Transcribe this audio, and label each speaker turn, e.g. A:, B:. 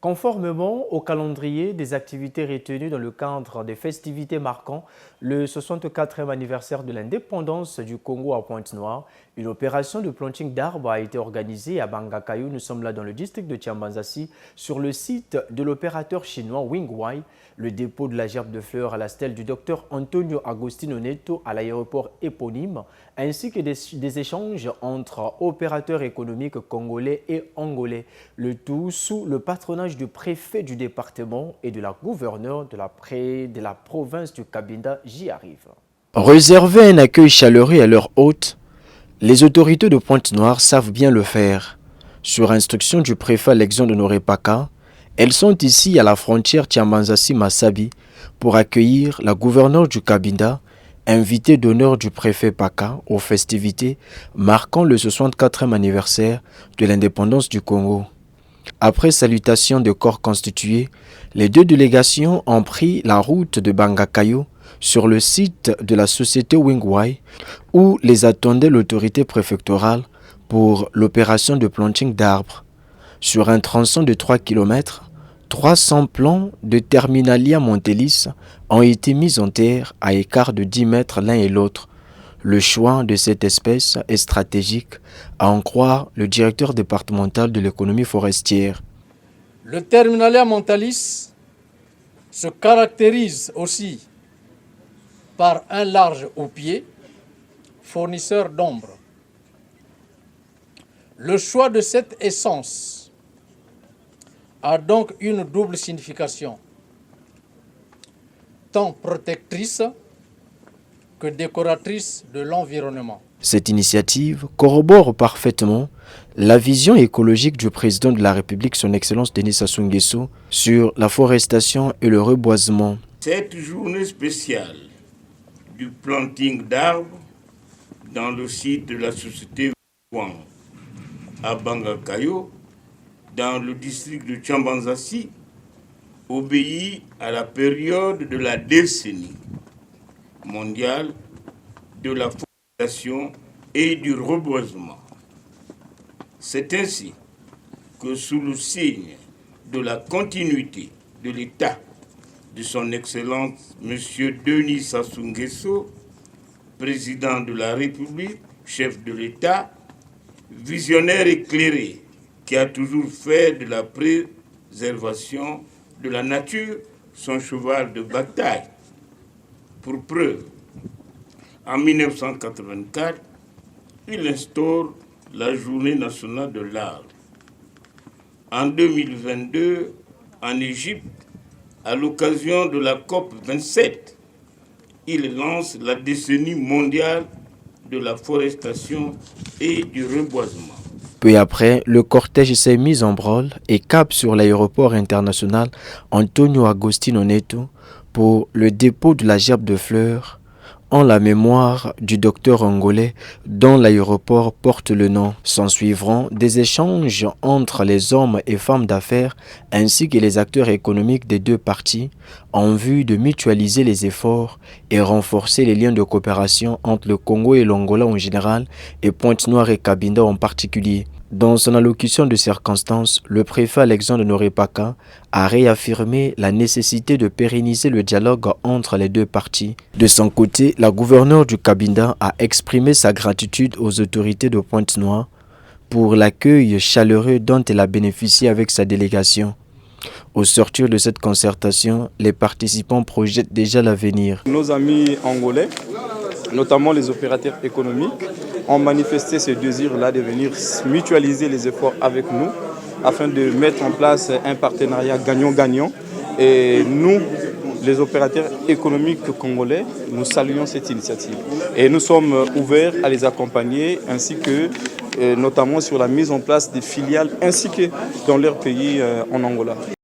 A: Conformément au calendrier des activités retenues dans le cadre des festivités marquant le 64e anniversaire de l'indépendance du Congo à Pointe-Noire, une opération de planting d'arbres a été organisée à Bangakayo. Nous sommes là dans le district de Tiambanzassi, sur le site de l'opérateur chinois Wingwai, le dépôt de la gerbe de fleurs à la stèle du docteur Antonio Agostino Neto à l'aéroport éponyme, ainsi que des échanges entre opérateurs économiques congolais et angolais, le tout sous le patronage du préfet du département et de la gouverneure de la province du Cabinda. J'y arrive.
B: Réserver un accueil chaleureux à leur hôte, les autorités de Pointe-Noire savent bien le faire. Sur instruction du préfet Alexandre Honoré Paka, elles sont ici à la frontière Tiambanzassi-Massabi pour accueillir la gouverneure du Cabinda, invitée d'honneur du préfet Paka aux festivités marquant le 64e anniversaire de l'indépendance du Congo. Après salutation de corps constitués, les deux délégations ont pris la route de Bangakayo sur le site de la société Wingwai où les attendait l'autorité préfectorale pour l'opération de planting d'arbres. Sur un tronçon de 3 km, 300 plants de Terminalia montellis ont été mis en terre à écart de 10 mètres l'un et l'autre. Le choix de cette espèce est stratégique, à en croire le directeur départemental de l'économie forestière.
C: Le Terminalia montalis se caractérise aussi par un large houppier, fournisseur d'ombre. Le choix de cette essence a donc une double signification, tant protectrice que décoratrice de l'environnement.
B: Cette initiative corrobore parfaitement la vision écologique du président de la République, son Excellence Denis Sassou Nguesso, sur la forestation et le reboisement.
D: Cette journée spéciale du planting d'arbres dans le site de la société Wang à Bangakayo, dans le district de Tiambanzassi, obéit à la période de la décennie mondiale de la forestation et du reboisement. C'est ainsi que sous le signe de la continuité de l'État de son Excellence M. Denis Sassou Nguesso, président de la République, chef de l'État, visionnaire éclairé qui a toujours fait de la préservation de la nature son cheval de bataille. Pour preuve, en 1984, il instaure la Journée nationale de l'arbre. En 2022, en Égypte, à l'occasion de la COP 27, il lance la décennie mondiale de la forestation et du reboisement.
B: Peu après, le cortège s'est mis en branle et cap sur l'aéroport international Antonio Agostino Neto pour le dépôt de la gerbe de fleurs en la mémoire du docteur angolais dont l'aéroport porte le nom. S'en suivront des échanges entre les hommes et femmes d'affaires ainsi que les acteurs économiques des deux parties en vue de mutualiser les efforts et renforcer les liens de coopération entre le Congo et l'Angola en général et Pointe-Noire et Cabinda en particulier. Dans son allocution de circonstance, le préfet Alexandre Honoré Paka a réaffirmé la nécessité de pérenniser le dialogue entre les deux parties. De son côté, la gouverneure du Cabinda a exprimé sa gratitude aux autorités de Pointe-Noire pour l'accueil chaleureux dont elle a bénéficié avec sa délégation. Au sortir de cette concertation, les participants projettent déjà l'avenir.
E: Nos amis angolais, notamment les opérateurs économiques, ont manifesté ce désir-là de venir mutualiser les efforts avec nous afin de mettre en place un partenariat gagnant-gagnant. Et nous, les opérateurs économiques congolais, nous saluons cette initiative. Et nous sommes ouverts à les accompagner ainsi que notamment sur la mise en place des filiales ainsi que dans leur pays en Angola.